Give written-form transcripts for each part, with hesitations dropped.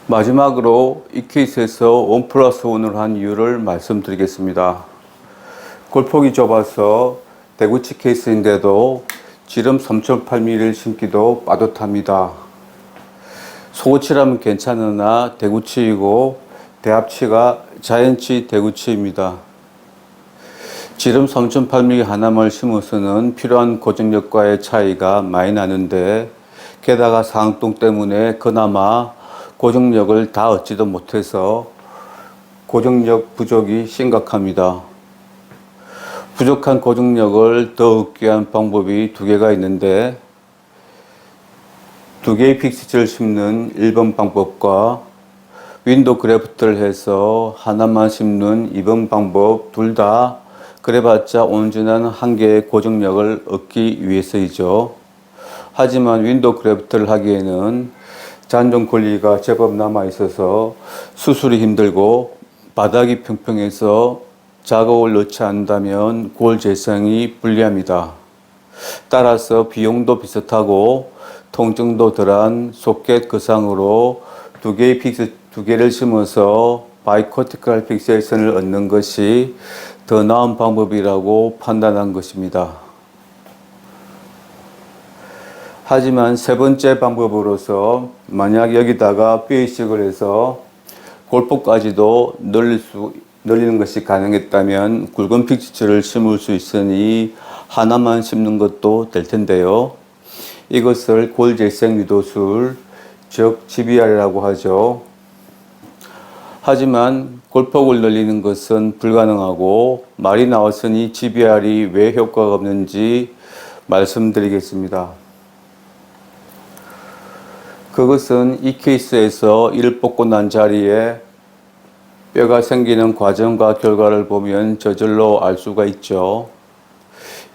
마지막으로 이 케이스에서 1+1을 한 이유를 말씀드리겠습니다. 골폭이 좁아서 대구치 케이스인데도 지름 3.8mm를 심기도 빠듯합니다. 소고치라면 괜찮으나 대구치이고 대합치가 자연치 대구치입니다. 지름 3.8mm 하나만 심어서는 필요한 고정력과의 차이가 많이 나는데 게다가 상동 때문에 그나마 고정력을 다 얻지도 못해서 고정력 부족이 심각합니다. 부족한 고정력을 더 얻기 위한 방법이 두 개가 있는데 두 개의 픽스를 심는 1번 방법과 윈도우 그래프트를 해서 하나만 심는 2번 방법 둘 다 그래봤자 온전한 한 개의 고정력을 얻기 위해서이죠. 하지만 윈도우 그래프트를 하기에는 잔존 권리가 제법 남아있어서 수술이 힘들고 바닥이 평평해서 작업을 넣지 않는다면 골 재생이 불리합니다. 따라서 비용도 비슷하고 통증도 덜한 소켓 거상으로 두 개를 심어서 바이코티컬 픽세이션을 얻는 것이 더 나은 방법이라고 판단한 것입니다. 하지만 세 번째 방법으로서 만약 여기다가 뼈이식을 해서 골폭까지도 늘리는 것이 가능했다면 굵은 픽스를 심을 수 있으니 하나만 심는 것도 될 텐데요. 이것을 골재생 유도술, 즉 GBR이라고 하죠. 하지만 골폭을 늘리는 것은 불가능하고 말이 나왔으니 GBR이 왜 효과가 없는지 말씀드리겠습니다. 그것은 이 케이스에서 이를 뽑고 난 자리에 뼈가 생기는 과정과 결과를 보면 저절로 알 수가 있죠.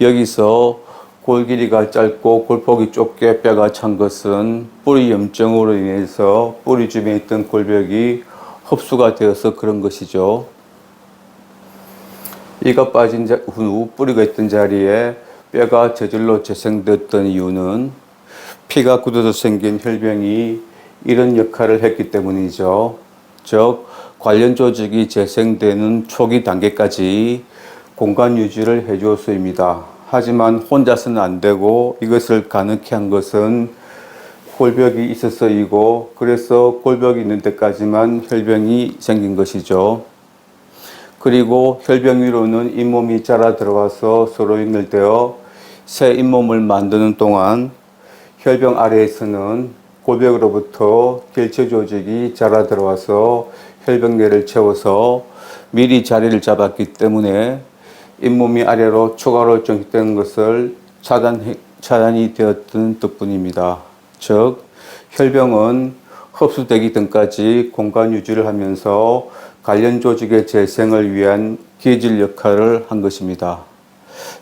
여기서 골 길이가 짧고 골폭이 좁게 뼈가 찬 것은 뿌리 염증으로 인해서 뿌리 주변에 있던 골벽이 흡수가 되어서 그런 것이죠. 이가 빠진 후 뿌리가 있던 자리에 뼈가 저절로 재생되었던 이유는 피가 굳어서 생긴 혈병이 이런 역할을 했기 때문이죠. 즉 관련 조직이 재생되는 초기 단계까지 공간 유지를 해주었습니다. 하지만 혼자서는 안 되고 이것을 가능케 한 것은 골벽이 있어서이고 그래서 골벽이 있는 데까지만 혈병이 생긴 것이죠. 그리고 혈병 위로는 잇몸이 자라 들어와서 서로 연결되어 새 잇몸을 만드는 동안 혈병 아래에서는 골벽으로부터 결체 조직이 자라 들어와서 혈병내를 채워서 미리 자리를 잡았기 때문에 잇몸이 아래로 추가로 정식되는 것을 차단이 되었던 덕분입니다. 즉 혈병은 흡수되기 전까지 공간 유지를 하면서 관련 조직의 재생을 위한 기질 역할을 한 것입니다.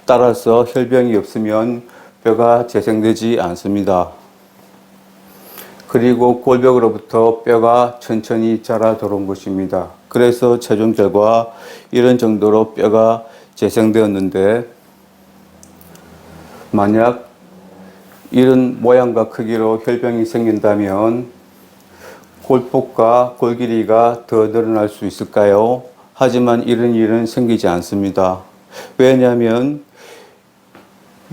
따라서 혈병이 없으면 뼈가 재생되지 않습니다. 그리고 골벽으로부터 뼈가 천천히 자라 들어온 것입니다. 그래서 최종 결과 이런 정도로 뼈가 재생되었는데 만약 이런 모양과 크기로 혈병이 생긴다면 골폭과 골 길이가 더 늘어날 수 있을까요? 하지만 이런 일은 생기지 않습니다. 왜냐하면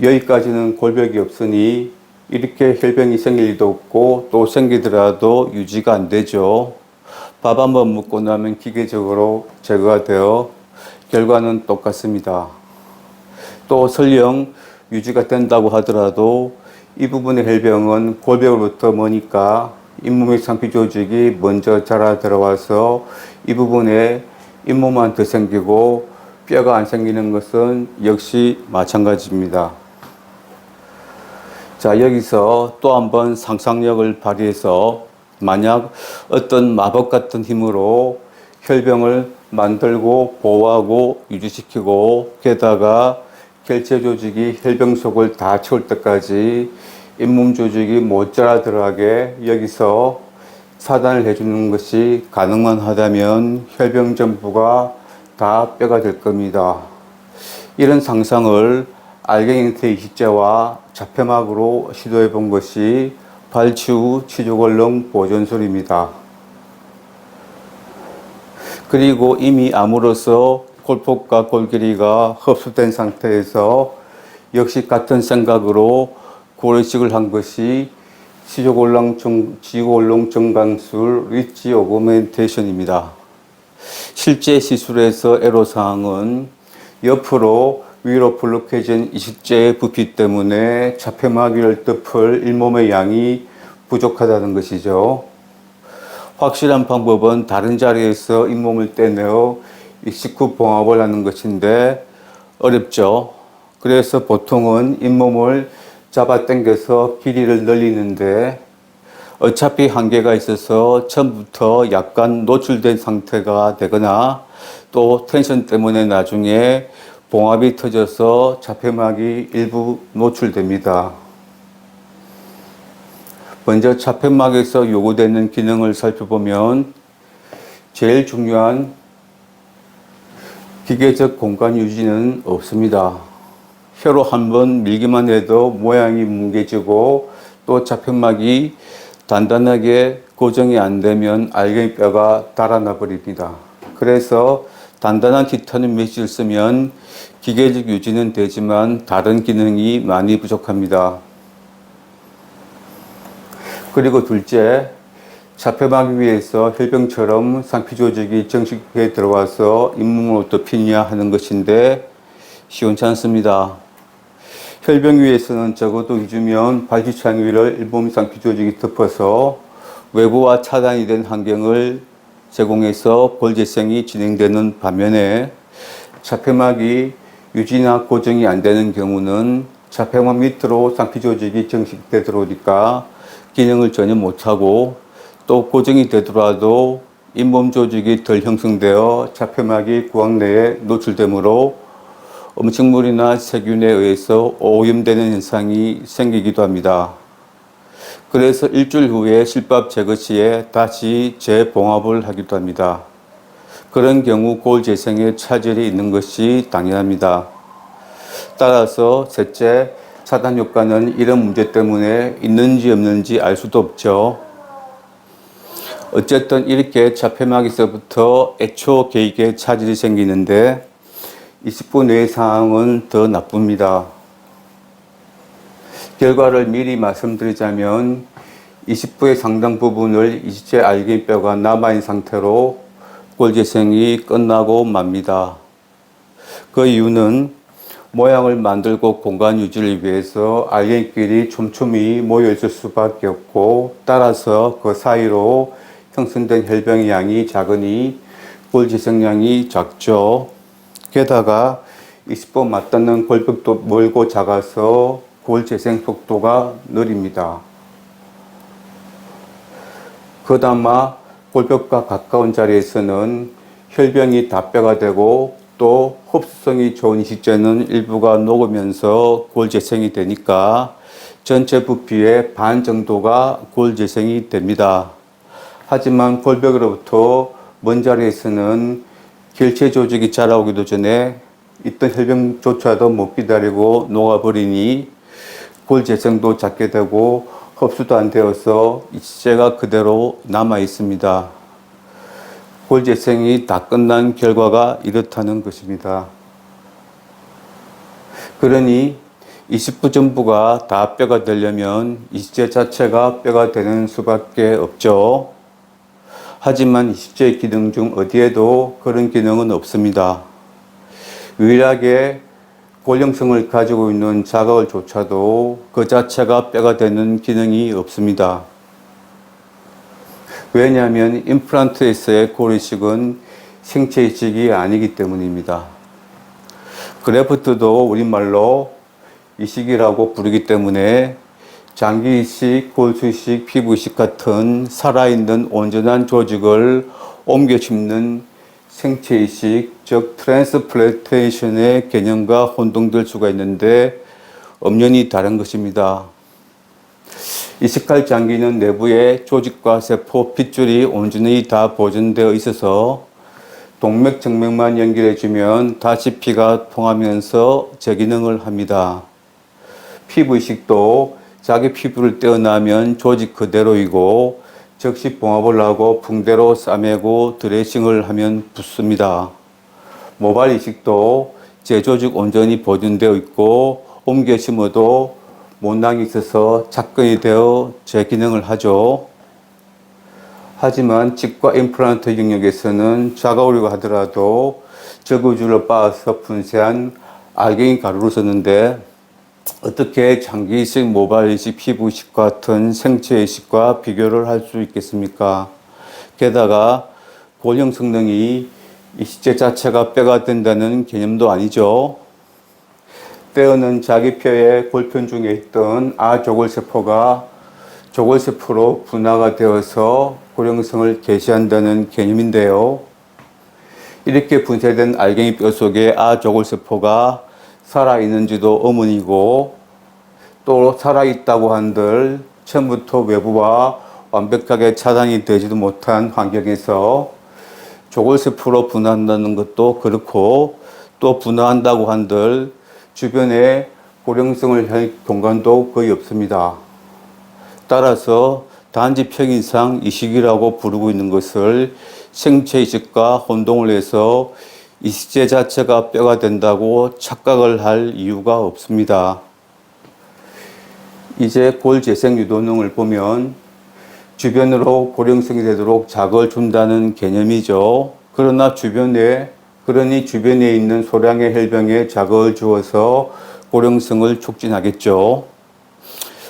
여기까지는 골벽이 없으니 이렇게 혈병이 생길 일도 없고 또 생기더라도 유지가 안 되죠. 밥 한번 먹고 나면 기계적으로 제거가 되어 결과는 똑같습니다. 또 설령 유지가 된다고 하더라도 이 부분의 혈병은 골벽으로부터 머니까 잇몸의 상피 조직이 먼저 자라 들어와서 이 부분에 잇몸만 더 생기고 뼈가 안 생기는 것은 역시 마찬가지입니다. 자, 여기서 또 한번 상상력을 발휘해서 만약 어떤 마법 같은 힘으로 혈병을 만들고 보호하고 유지시키고 게다가 결체 조직이 혈병 속을 다 채울 때까지 잇몸 조직이 못 자라 들어가게 여기서 차단을 해주는 것이 가능만 하다면 혈병 전부가 다 뼈가 될 겁니다. 이런 상상을 알갱이 형태의 이식제와 자폐막으로 시도해 본 것이 발치 후 치조골령 보존술입니다. 그리고 이미 암으로서 골폭과 골길이가 흡수된 상태에서 역시 같은 생각으로 고려식을 한 것이 지구올롱 정강술 리치 오그멘테이션입니다. 실제 시술에서 애로사항은 옆으로 위로 블록해진 이식제의 부피 때문에 자폐마귀를 덮을 잇몸의 양이 부족하다는 것이죠. 확실한 방법은 다른 자리에서 잇몸을 떼내어 이식 후 봉합을 하는 것인데 어렵죠. 그래서 보통은 잇몸을 잡아당겨서 길이를 늘리는데 어차피 한계가 있어서 처음부터 약간 노출된 상태가 되거나 또 텐션 때문에 나중에 봉합이 터져서 자폐막이 일부 노출됩니다. 먼저 자폐막에서 요구되는 기능을 살펴보면 제일 중요한 기계적 공간 유지는 없습니다. 혀로 한번 밀기만 해도 모양이 뭉개지고 또 자폐막이 단단하게 고정이 안 되면 알갱이뼈가 달아나 버립니다. 그래서 단단한 티타늄 메쉬를 쓰면 기계적 유지는 되지만 다른 기능이 많이 부족합니다. 그리고 둘째, 자폐막 위에서 혈병처럼 상피 조직이 정식에 들어와서 잇몸을 덮이냐 하는 것인데 시원치 않습니다. 혈병 위에서는 적어도 2주면 발기창 위를 잇몸 상피 조직이 덮어서 외부와 차단이 된 환경을 제공해서 골재생이 진행되는 반면에 자폐막이 유지나 고정이 안 되는 경우는 자폐막 밑으로 상피 조직이 정식돼 들어오니까 기능을 전혀 못하고 또 고정이 되더라도 잇몸 조직이 덜 형성되어 자폐막이 구강 내에 노출되므로 음식물이나 세균에 의해서 오염되는 현상이 생기기도 합니다. 그래서 일주일 후에 실밥 제거 시에 다시 재봉합을 하기도 합니다. 그런 경우 골 재생에 차질이 있는 것이 당연합니다. 따라서 셋째, 차단 효과는 이런 문제 때문에 있는지 없는지 알 수도 없죠. 어쨌든 이렇게 자폐막에서부터 애초 계획에 차질이 생기는데 20분 외의 상황은 더 나쁩니다. 결과를 미리 말씀드리자면 20부의 상당 부분을 이식제 알갱이뼈가 남아있는 상태로 골재생이 끝나고 맙니다. 그 이유는 모양을 만들고 공간 유지를 위해서 알갱이끼리 촘촘히 모여 있을 수밖에 없고 따라서 그 사이로 형성된 혈병의 양이 작으니 골재생량이 작죠. 게다가 20번 맞닿는 골벽도 멀고 작아서 골재생 속도가 느립니다. 그나마 골벽과 가까운 자리에서는 혈병이 다뼈가 되고 또 흡수성이 좋은 이식제는 일부가 녹으면서 골재생이 되니까 전체 부피의 반 정도가 골재생이 됩니다. 하지만 골벽으로부터 먼 자리에서는 결체 조직이 자라오기도 전에 있던 혈병조차도 못 기다리고 녹아버리니 골재생도 작게 되고 흡수도 안 되어서 이식제가 그대로 남아 있습니다. 골재생이 다 끝난 결과가 이렇다는 것입니다. 그러니 20부 전부가 다 뼈가 되려면 이식제 자체가 뼈가 되는 수밖에 없죠. 하지만 이식제의 기능 중 어디에도 그런 기능은 없습니다. 유일하게 골형성을 가지고 있는 자가을조차도 그 자체가 뼈가 되는 기능이 없습니다. 왜냐하면 임플란트에서의 골이식은 생체 이식이 아니기 때문입니다. 그래프트도 우리말로 이식이라고 부르기 때문에 장기 이식, 골수 이식, 피부 이식 같은 살아있는 온전한 조직을 옮겨 심는 생체 이식, 즉 트랜스플랜테이션의 개념과 혼동될 수가 있는데 엄연히 다른 것입니다. 이식할 장기는 내부에 조직과 세포, 핏줄이 온전히 다 보존되어 있어서 동맥, 정맥만 연결해주면 다시 피가 통하면서 재기능을 합니다. 피부 이식도 자기 피부를 떼어나면 조직 그대로이고 즉시 봉합을 하고 붕대로 싸매고 드레싱을 하면 붓습니다. 모발 이식도 재조직 온전히 보존되어 있고 옮겨 심어도 못낭이 있어서 착근이 되어 재기능을 하죠. 하지만 치과 임플란트 영역에서는 작업이라고 하더라도 저구줄을 빻아서 분쇄한 알갱이 가루를 썼는데 어떻게 장기 이식, 모발 이식, 피부 이식과 같은 생체 이식과 비교를 할 수 있겠습니까? 게다가 골형 성능이 이식제 자체가 뼈가 된다는 개념도 아니죠. 때어는 자기 뼈에 골편 중에 있던 아조골세포가 조골세포로 분화가 되어서 고령성을 개시한다는 개념인데요. 이렇게 분쇄된 알갱이 뼈 속에 아조골세포가 살아있는지도 의문이고 또 살아있다고 한들 처음부터 외부와 완벽하게 차단이 되지도 못한 환경에서 조골세포로 분화한다는 것도 그렇고 또 분화한다고 한들 주변에 고령성을 할 공간도 거의 없습니다. 따라서 단지 평인상 이식이라고 부르고 있는 것을 생체 이식과 혼동을 해서 이식제 자체가 뼈가 된다고 착각을 할 이유가 없습니다. 이제 골 재생 유도능을 보면 주변으로 고령성이 되도록 자극을 준다는 개념이죠. 그러니 주변에 있는 소량의 혈병에 자극을 주어서 고령성을 촉진하겠죠.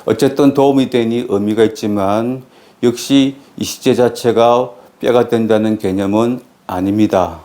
어쨌든 도움이 되니 의미가 있지만 역시 이식제 자체가 뼈가 된다는 개념은 아닙니다.